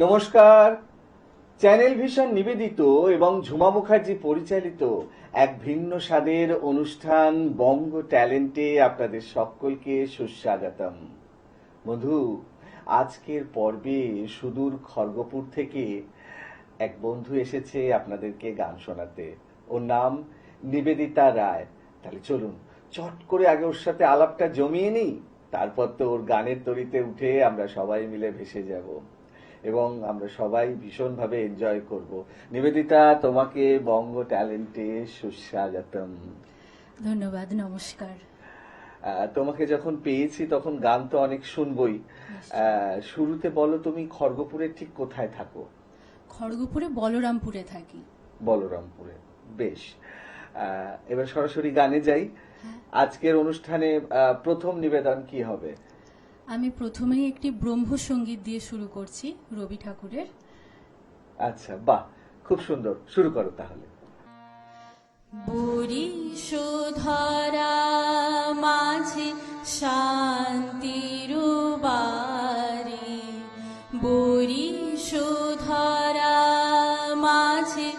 নমস্কার। Channel vision নিবেদিত এবং ঝুমা মুখার্জি পরিচালিত এক ভিন্ন স্বাদের অনুষ্ঠান বঙ্গ ট্যালেন্টে আপনাদের সকলকে সুস্বাগতম। বন্ধু, আজকের পর্বে সুদূর খড়গপুর থেকে এক বন্ধু এসেছে আপনাদেরকে গান শোনাতে। ওর নাম নিবেদিতা রায়। তাহলে চলুন চট করে আগে ওর সাথে আলাপটা জমিয়ে নিই, তারপর তো ওর গানের তরিতে উঠে আমরা সবাই মিলে ভেসে যাব এবং আমরা সবাই ভীষণভাবে এনজয় করব। নিবেদিতা, তোমাকে বঙ্গ ট্যালেন্টে সুস্বাগতম। ধন্যবাদ, নমস্কার। তোমাকে যখন পেয়েছি তখন গান তো অনেক শুনবই। শুরুতে বলো, তুমি খড়গপুরে ঠিক কোথায় থাকো? খড়গপুরে বলরামপুরে থাকি। বলরামপুরে, বেশ। এবার সরাসরি গানে যাই। আজকের অনুষ্ঠানে প্রথম নিবেদন কি হবে? আমি প্রথমেই একটি ব্রহ্মসঙ্গীত দিয়ে শুরু করছি, রবি ঠাকুরের। আচ্ছা, বাহ, খুব সুন্দর, শুরু করো তাহলে। বরিশোধরা মাঝে শান্তির বাড়ি, বরিশোধরা মাঝে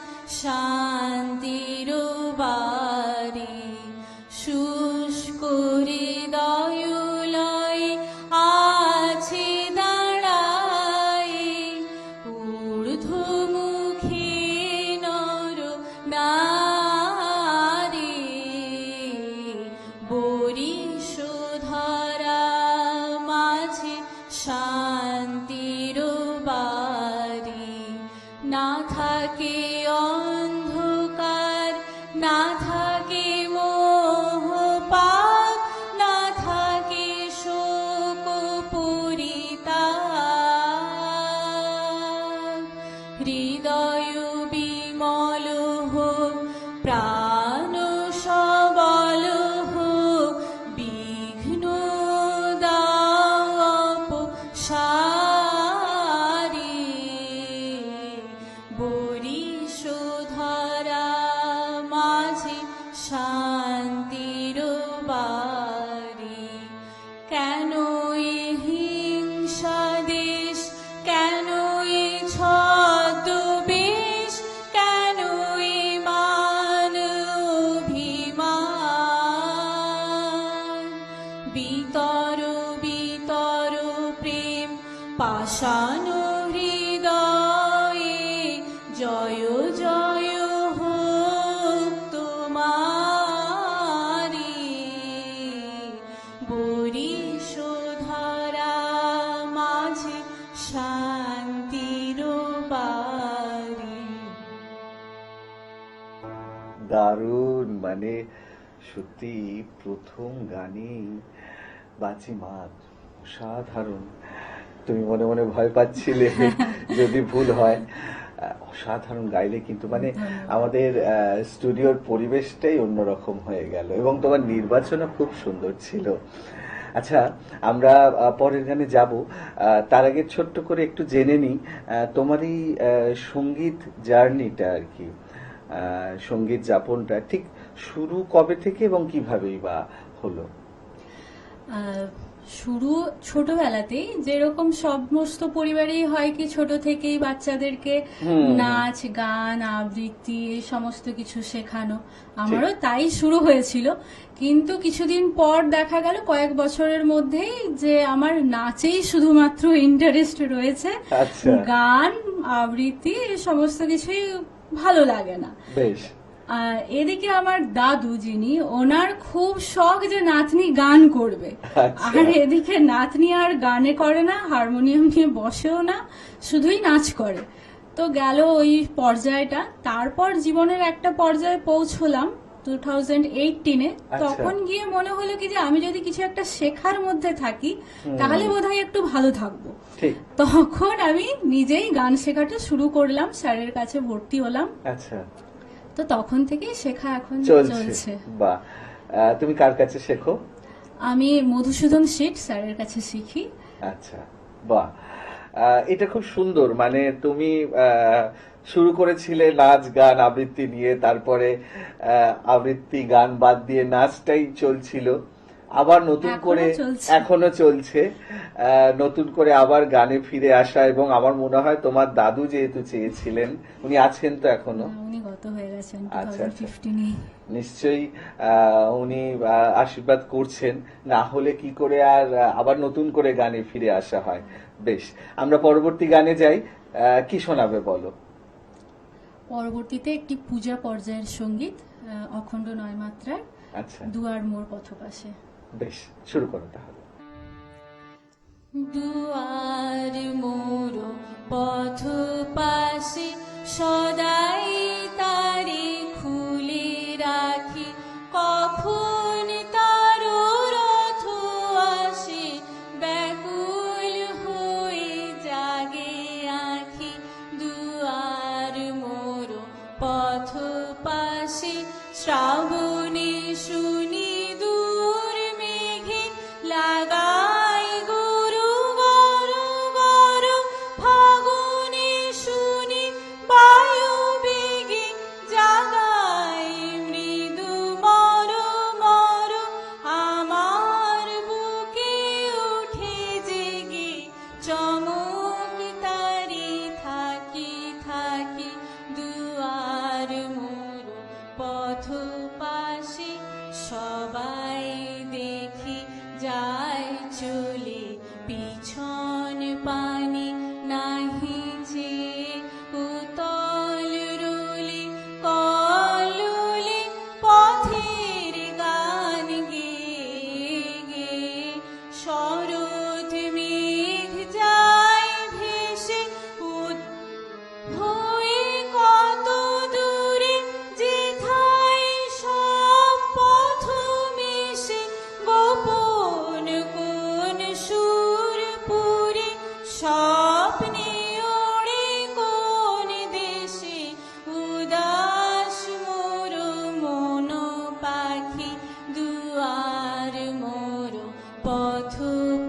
শান্তির বাড়ি, শুষ্ক হৃদয় আছে দাঁড়ায়, ঊর্ধ্বমুখী নর নারী, বরিশোধরা মাঝে শান্তির বাড়ি। না থাকে অন্ধকার, না থাকে মোহপাত, না থাকে শোক পরিতাপ, হৃদয় বিমল হোক, প্রাণ সবল হোক, বিঘ্ন দাপ সারি, বরিশোধরা মাঝে শান্তির বাড়ি। কেন এ হিংসা দেশ, কেন এ ছদ্মবেশ, কেন এ মান অভিমান, বিতর বিতর প্রেম পাষাণ হৃদয়ে, জয় জয় হোক তোমারি, বরিশোধরা মাঝে শান্তির বাড়ি। দারুণ, মানে সত্যি প্রথম গানেই বাঁচি মাত, অসাধারণ। তুমি মনে মনে ভয় পাচ্ছিলে যদি ভুল হয়। অসাধারণ গাইলে কিন্তু, মানে আমাদের স্টুডিওর পরিবেশটাই অন্যরকম হয়ে গেল এবং তোমার নির্বাচনও খুব সুন্দর ছিল। আচ্ছা, আমরা পরের গানে যাব। তার আগে ছোট্ট করে একটু জেনে নিই তোমার এই সঙ্গীত জার্নিটা আর কি, সঙ্গীত যাপনটা ঠিক শুরু কবে থেকে এবং কিভাবেই বা হলো? শুরু ছোটবেলাতেই, যেরকম সমস্ত পরিবারেই হয় কি ছোট থেকেই বাচ্চাদেরকে নাচ গান আবৃত্তি এই সমস্ত কিছু শেখানো, আমারও তাই শুরু হয়েছিল। কিন্তু কিছুদিন পর দেখা গেল কয়েক বছরের মধ্যেই যে আমার নাচেই শুধুমাত্র ইন্টারেস্ট রয়েছে, গান আবৃত্তি এই সমস্ত কিছুই ভালো লাগে না। বেশ। এদিকে আমার দাদু, যিনি, ওনার খুব শখ যে নাতনি গান করবে, আর এদিকে নাতনি আর গানে করে না, হারমোনিয়াম নিয়ে বসেও না, শুধুই নাচ করে। তো গেল ওই পর্যায়টা। তারপর জীবনের একটা পর্যায়ে পৌঁছলাম 2018-এ। তখন গিয়ে মনে হলো কি যে আমি যদি কিছু একটা শেখার মধ্যে থাকি তাহলে বোধহয় একটু ভালো থাকবো। তখন আমি নিজেই গান শেখাটা শুরু করলাম, স্যারের কাছে ভর্তি হলাম। আচ্ছা, তো তখন থেকেই শেখা এখন চলছে। বাহ, তুমি কার কাছে শেখো? আমি মধুসূদন শেঠ স্যারের কাছে শিখি। আচ্ছা, বাহ, এটা খুব সুন্দর। মানে তুমি শুরু করেছিলে নাচ গান আবৃত্তি নিয়ে, তারপরে আবৃত্তি গান বাদ দিয়ে নাচটাই চলছিল। আবার নতুন এখনো করে চলছে। এখনো চলছে, নতুন করে আবার গানে ফিরে আসা। এবং আমার মনে হয় তোমার দাদু যেহেতু চেয়েছিলেন, উনি আছেন তো এখনো? উনি গত হয়ে গেছেন আচ্ছা, আচ্ছা। 2015-এ। নিশ্চয়ই উনি আশীর্বাদ করছেন, না হলে কি করে আর আবার নতুন করে গানে ফিরে আসা হয়। বেশ, আমরা পরবর্তী গানে যাই। কি শোনাবে বলো? পরবর্তীতে একটি পূজা পর্যায়ের সঙ্গীত, অখণ্ড 9 মাত্রার, আচ্ছা, দুয়ার মোর পথপাশে। বেশ, শুরু করো তাহলে। দুয়ার মোর পথ পাশে সদাই তারে খুলে রাখি, কখন তার রথ আসে ব্যাকুল হয়ে জাগে আঁখি। দুয়ার মোর পথ পাশে শ্রাবণে শুনি দূর মেঘে লাগাই গুরু গরু গরু, ফাগুনে শুনি বায়ু বেগে জাগাই মৃদু মর মর, আমার বুকে উঠে জেগে চমক তারি থাকি থাকি। দুয়ার মোর পথ পাশে সবাই দেখি যায় চলে, পিছন পানি নাহি যে উতল রুলি কলুলি, পথের গান গেয়ে গেয়ে শরৎ মেঘ যায় ভেসে হয়ে কত দূরে, যেথায় সব পথ মিশে গোপন কোন সুরপুরে, স্বপ্নে ওড়ে কোন দেশে উদাস মোর মন পাখি। দুয়ার মোর পথ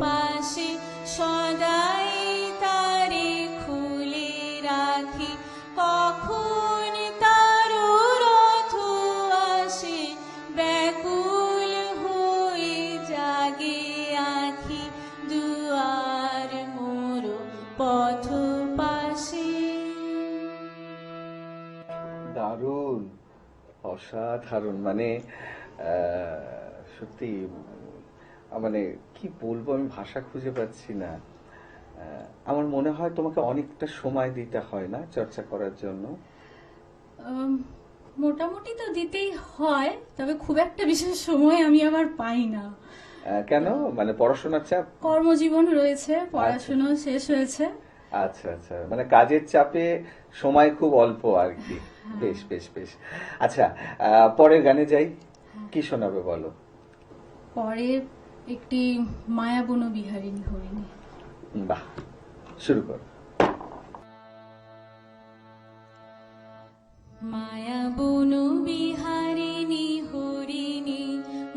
পাশে সদাই তারে খুলে রাখি, কখন তার রথ আসে ব্যাকুল হয়ে জাগে আঁখি। দুয়ার মোর পথ পাশে। দারুণ, অসাধারণ, মানে সত্যি মানে কি বলবো, আমি ভাষা খুঁজে পাচ্ছি না। আমার মনে হয় তোমাকে অনেকটা সময় দিতে হয় না চর্চা করার জন্য? মোটামুটি তো দিতেই হয়, তবে খুব একটা বিশেষ সময় আমি আবার পাই না। কেন, মানে পড়াশোনার চাপ? কর্মজীবন রয়েছে, পড়াশোনা শেষ হয়েছে। আচ্ছা, আচ্ছা, মানে কাজের চাপে সময় খুব অল্প আর কি। বেশ বেশ বেশ। আচ্ছা, পরের গানে যাই। কি শোনাবে বলো? পরে একটি মায়াবন বিহারিণী হরিণী। বাহ, শুরু করো। মায়াবন বিহারিণী হরিণী,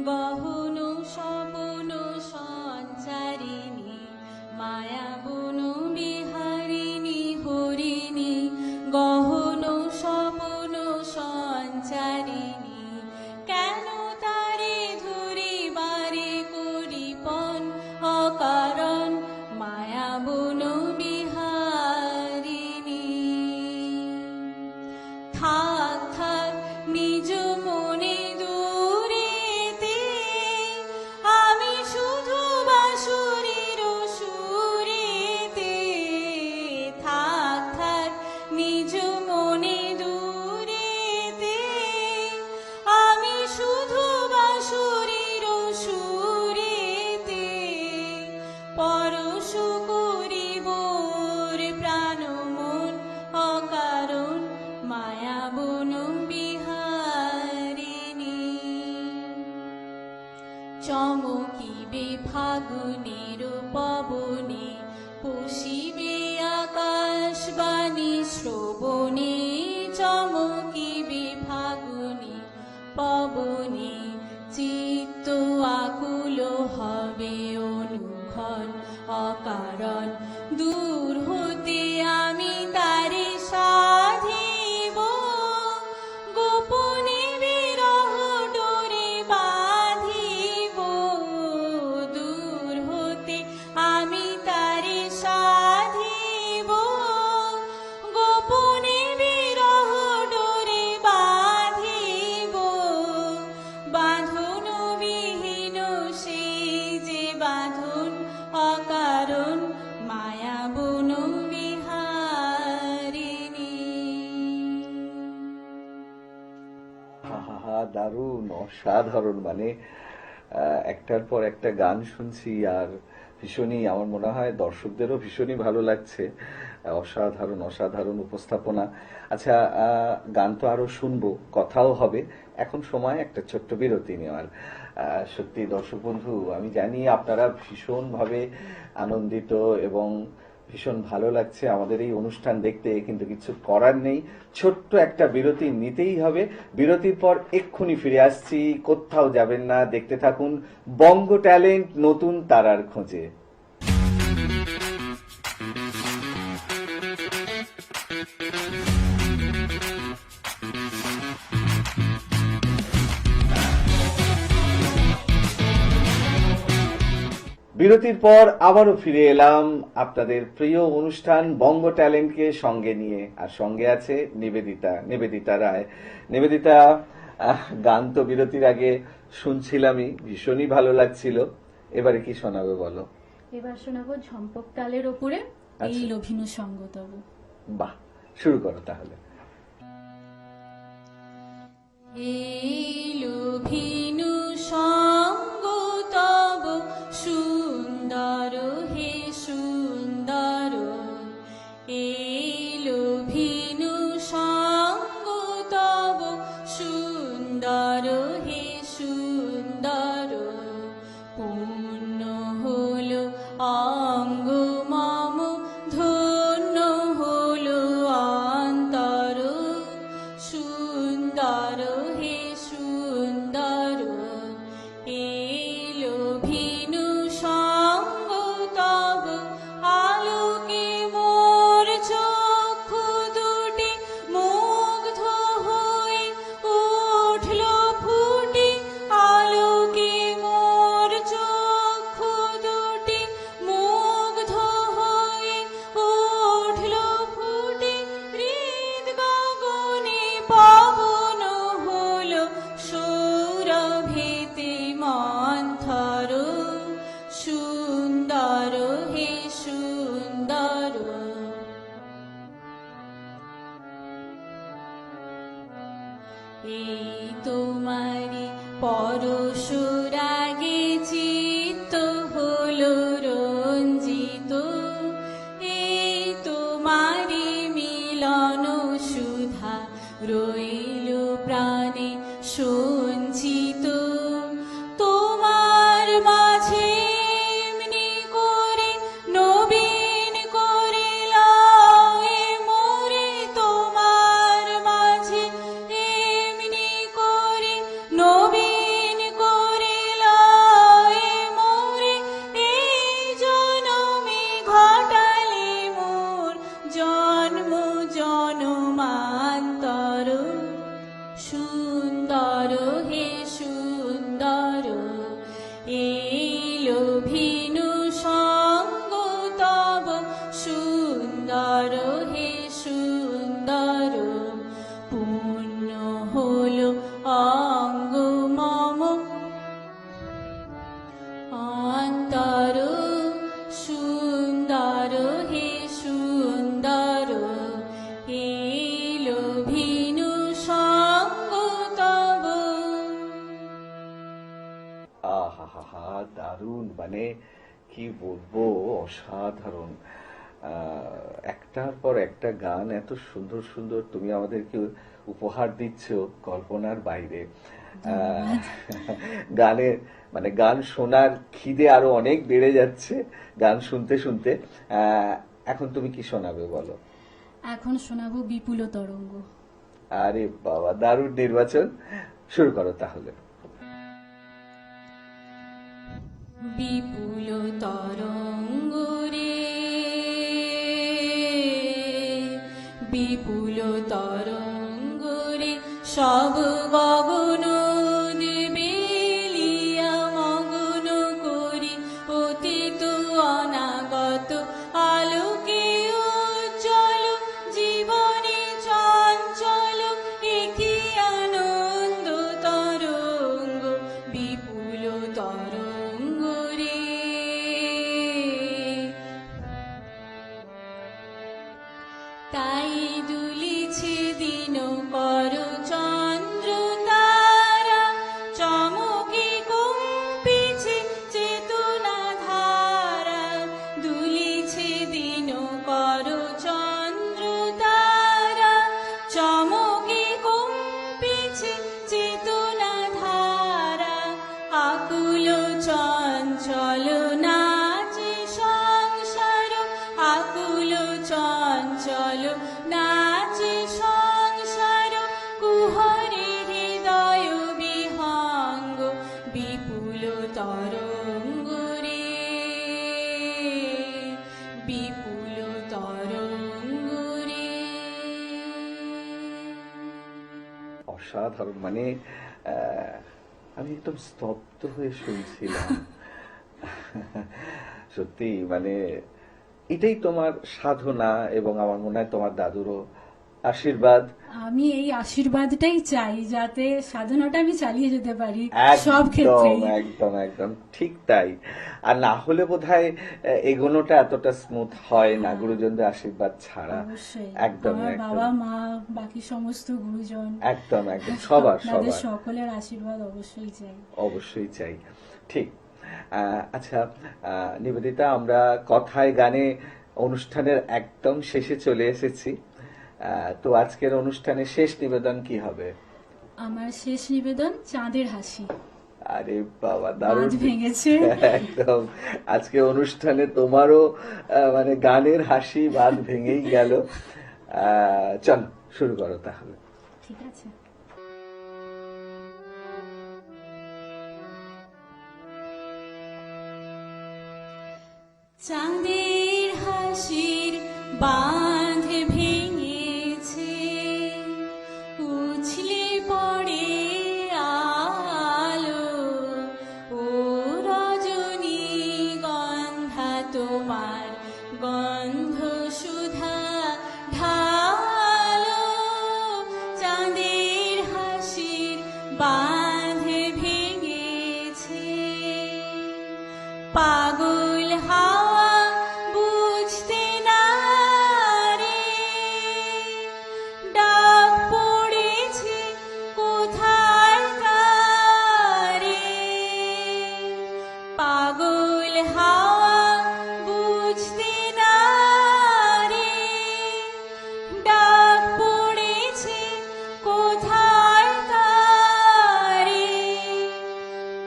গহন স্বপন সঞ্চারিণী। মায়াবন বিহারিণী হরিণী, গহন স্বপন সঞ্চারিণী। কেন তারে ধরিবারে করিপন অকারণ, মায়াবন বিহারিণী। থাক থাক নিজ মনে দূরেতে, আমি শুধু বাঁশুরির সুরেতে। থাক থাক নিজ মনে দূরেতে, আমি শুধু বাঁশুরির সুরেতে। পরশ করিব রে প্রাণ মন অকারণ, মায়াবন বিহারিণী। চমকিবে ফাগুনের পবনে, পশিবে আকাশবাণী শ্রবণে। চমকিবে ফাগুনে পবনে, চিত্ত আকুল হবে অনুক্ষণ অকারণ। দূর হতে আমি তারে সাধিব, গোপনে বিরহ ডোরে বাঁধিব। দারুণ অসাধারণ, মানে একটার পর একটা গান শুনছি আর ভীষণই, আমার মনে হয় দর্শকদেরও ভীষণই ভালো লাগছে। অসাধারণ অসাধারণ উপস্থাপনা। আচ্ছা, গান তো আরো শুনবো, কথাও হবে, এখন সময় একটা ছোট্ট বিরতি নেওয়ার। সত্যি দর্শক বন্ধু, আমি জানি আপনারা ভীষণভাবে আনন্দিত এবং ভীষণ ভালো লাগছে আমাদের এই অনুষ্ঠান দেখতে, কিন্তু কিছু করার নেই, ছোট্ট একটা বিরতি নিতেই হবে। বিরতির পর এক্ষুনি ফিরে আসছি, কোথাও যাবেন না, দেখতে থাকুন বঙ্গ ট্যালেন্ট নতুন তারার খোঁজে। বিরতির পর আবারও ফিরে এলাম আপনাদের প্রিয় অনুষ্ঠান বঙ্গ ট্যালেন্টকে সঙ্গে নিয়ে, আর সঙ্গে আছে নিবেদিতা রায়। নিবেদিতা, গান তো বিরতির আগে শুনছিলামই, ভীষণই ভালো লাগছিল, এবারে কি শোনাবে বলো? এবার শোনাবো ঝম্পক তালের ওপরে এই আচ্ছা। লোভিনু সঙ্গ তব। বাহ, শুরু করো তাহলে। এই লোভিনু সঙ্গ তব সুন্দর হে সুন্দর, এই লোভিনু সঙ্গ তব সুন্দর হে সুন্দর, পূর্ণ হলো অঙ্গ মম ধন্য হলো অন্তর, সুন্দর হে সুন্দর, এলো ভিনু সঙ্গ তব, আলোকে মোর চক্ষু দুটি মুগ্ধ হয়ে উঠল ফুটে, আলোকে মোর চক্ষু দুটি মুগ্ধ হয়ে উঠল ফুটে, হৃদ গগনে পবন হলো সৌরভেতে মন্থর, সুন্দর হে সুন্দর, এই তোমারি পরশ রাগে চিত্ত হলো রঞ্জিত, এই তোমারি মিলন সুধা রইল প্রাণে সঞ্চিত, তোমার মাঝে এমনি করে নবীন করে লয়ে মোরে, তোমার মাঝে এমনি করে নবীন করে লয়ে মোরে, এই জনমে ঘটালে মোর জন্ম জনমান্তর, সুন্দর হে সুন্দর, এই লোভিনু সঙ্গ তব সুন্দর হে সুন্দর, পূর্ণ হলো অঙ্গ মম অন্তর, সুন্দর হে সুন্দর, এলো ভিনু সঙ্গ তব। আহা, দারুণ, মানে কি বলবো, অসাধারণ। একটার পর একটা গান এত সুন্দর সুন্দর তুমি আমাদেরকে উপহার দিচ্ছ, কল্পনার বাইরে। গানের মানে গান শোনার খিদে আরো অনেক বেড়ে যাচ্ছে গান শুনতে শুনতে। এখন তুমি কি শোনাবে বলো? এখন শোনাবো বিপুল তরঙ্গ। আরে বাবা, দারুণ নির্বাচন, শুরু করো তাহলে। বিপুল তরঙ্গ রে, বিপুল তরঙ্গ রে, সব গগন বেলিয়া মগন করি, অতীত অনাগত আলোকে উজ্জ্বল, জীবনে চঞ্চল একই আনন্দ তরঙ্গ, বিপুল তরঙ্গ রে, তাই দুলিছে দিন কর চন্দ্র তারা, চঞ্চল নাচে সংসার আকুল চঞ্চল নাচে সংসার কুহরে হৃদয় বিহঙ্গ বিপুল তরঙ্গ রে বিপুল তরঙ্গ রে। অসাধারণ, মানে আমি একদম স্তব্ধ হয়ে শুনছিলাম। সত্যি মানে এটাই তোমার সাধনা এবং আমার মনে হয় তোমার দাদুরও আশীর্বাদ। আমি এই আশীর্বাদটাই চাই যাতে সাধনাটা আমি চালিয়ে যেতে পারি সব একদম ক্ষেত্রে। একদম একদম ঠিক তাই। আর না হলে বোধহয় এগোনোটা এতটা স্মুথ হয় না গুরুজনদের আশীর্বাদ ছাড়া। অবশ্যই একদম আমার একদম বাবা মা বাকি সমস্ত গুরুজন একদম একদম সবার আপনাদের সবার সকলের আশীর্বাদ অবশ্যই চাই। অবশ্যই চাই। ঠিক। আচ্ছা নিবেদিতা, আমরা কথায় গানে অনুষ্ঠানের একদম শেষে চলে এসেছি। তো আজকের অনুষ্ঠানে শেষ নিবেদন কি হবে? আমার শেষ নিবেদন চাঁদের হাসি। আরে বাবা, দারুণ। বাঁধ ভেঙেছে। একদম আজকে অনুষ্ঠানে তোমারও মানে গানের হাসি বাঁধ ভেঙেই গেল। চল শুরু করো তাহলে। ঠিক আছে। চাঁদের হাসির বাঁধ ভেঙেছে, উছলে পড়ে আলো, ও রজনী গন্ধা তোমার গন্ধ সুধা ঢালো। চাঁদের হাসির বাঁধ ভেঙেছে, পাগল হাওয়া বুঝতে না রে, ডাক পড়েছে কোথায় তারে। পাগল হাওয়া বুঝতে না রে, ডাক পড়েছে কোথায় তারে।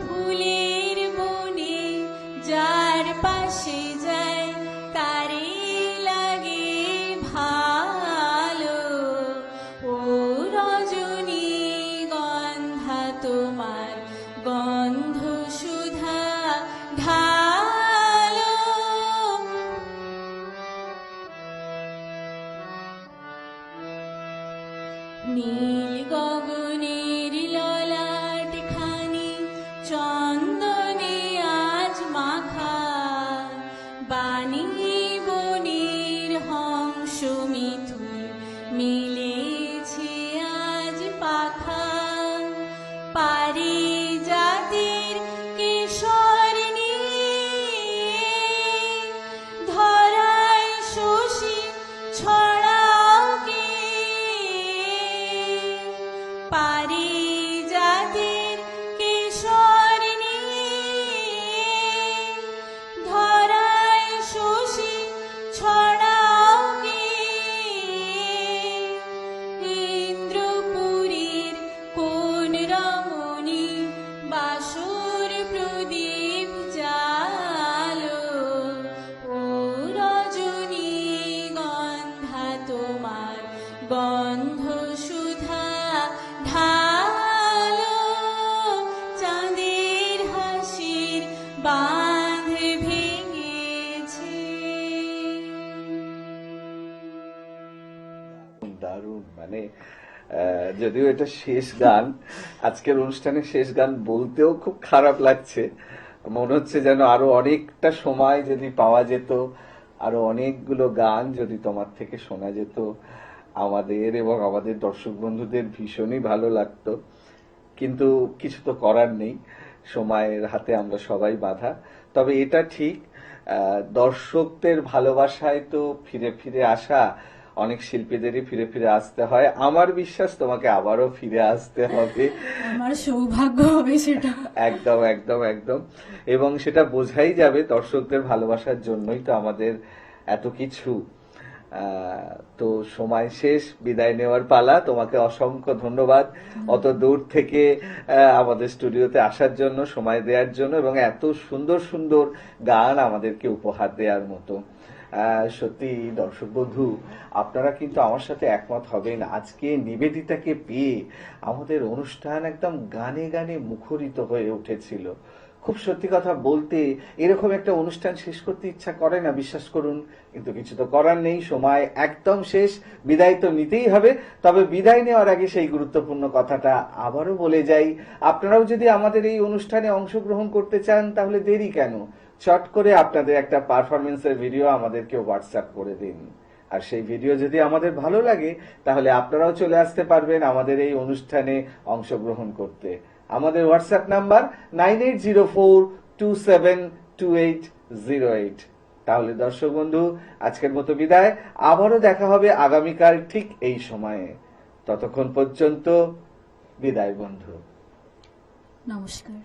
ফুলের বনে যার পাশে যায় তারে লাগে ভালো, ও রজনী গন্ধা তোমার গন্ধ সুধা ঢালো। নীল গগনের ললাট খানি চন্দনে আজ মাখা, বাণী বনের হংস মিথুন মিলেছে আজ পাখা। পারিজাতের কেশর নিয়ে ধরায় শশী ছড়াও কে। পারিজাতের কেশর নিয়ে ধরায় শশী ছড়াও কে। ইন্দ্রপুরীর কোন রমণী বাসর প্রদীপ জালো, ও রজনী গন্ধা তোমার গন্ধ সুধা ঢালো। চাঁদের হাসির বাঁধ ভেঙেছে। দারুণ, মানে যদিও এটা শেষ গান, আজকের অনুষ্ঠানের শেষ গান বলতেও খুব খারাপ লাগছে। মনে হচ্ছে যেন আরো অনেকটা সময় যদি পাওয়া যেত, আরো অনেকগুলো গান যদি তোমার থেকে শোনা যেত, আমাদের এবং আমাদের দর্শক বন্ধুদের ভীষণই ভালো লাগতো। কিন্তু কিছু তো করার নেই, সময়ের হাতে আমরা সবাই বাঁধা। তবে এটা ঠিক, দর্শকদের ভালোবাসায় তো ফিরে ফিরে আসা, অনেক শিল্পীদেরই ফিরে ফিরে আসতে হয়। আমার বিশ্বাস তোমাকে আবারও ফিরে আসতে হবে। আমার সৌভাগ্য হবে সেটা। একদম একদম একদম। এবং সেটা বোঝাই যাবে দর্শকদের ভালোবাসার জন্যই তো আমাদের এত কিছু। তো সময় শেষ, বিদায় নেওয়ার পালা। তোমাকে অসংখ্য ধন্যবাদ অত দূর থেকে আমাদের স্টুডিওতে আসার জন্য, সময় দেওয়ার জন্য, এবং এত সুন্দর সুন্দর গান আমাদেরকে উপহার দেওয়ার মতো। সত্যি দর্শক বন্ধু, আপনারা কিন্তু আমার সাথে একমত হবেন, আজকে নিবেদিতাকে পেয়ে আমাদের অনুষ্ঠান একদম গানে গানে মুখরিত হয়ে উঠেছিল। খুব সত্যি কথা বলতে এরকম একটা অনুষ্ঠান শেষ করতে ইচ্ছা করে না, বিশ্বাস করুন, কিন্তু কিছু তো করার নেই, সময় একদম শেষ, বিদায় তো নিতেই হবে। তবে বিদায় নেওয়ার আগে সেই গুরুত্বপূর্ণ কথাটা আবারও বলে যাই, আপনারাও যদি আমাদের এই অনুষ্ঠানে অংশগ্রহণ করতে চান তাহলে দেরি কেন, চট করে আপনাদের একটা পারফরমেন্সের ভিডিও আমাদেরকে হোয়াটসঅ্যাপ করে দিন। আর সেই ভিডিও যদি আমাদের ভালো লাগে তাহলে আপনারাও চলে আসতে পারবেন আমাদের এই অনুষ্ঠানে অংশগ্রহণ করতে। আমাদের হোয়াটসঅ্যাপ নাম্বার 9804272808। তাহলে দর্শক বন্ধু, আজকের মতো বিদায়, আবারও দেখা হবে আগামীকাল ঠিক এই সময়ে। ততক্ষণ পর্যন্ত বিদায় বন্ধু, নমস্কার।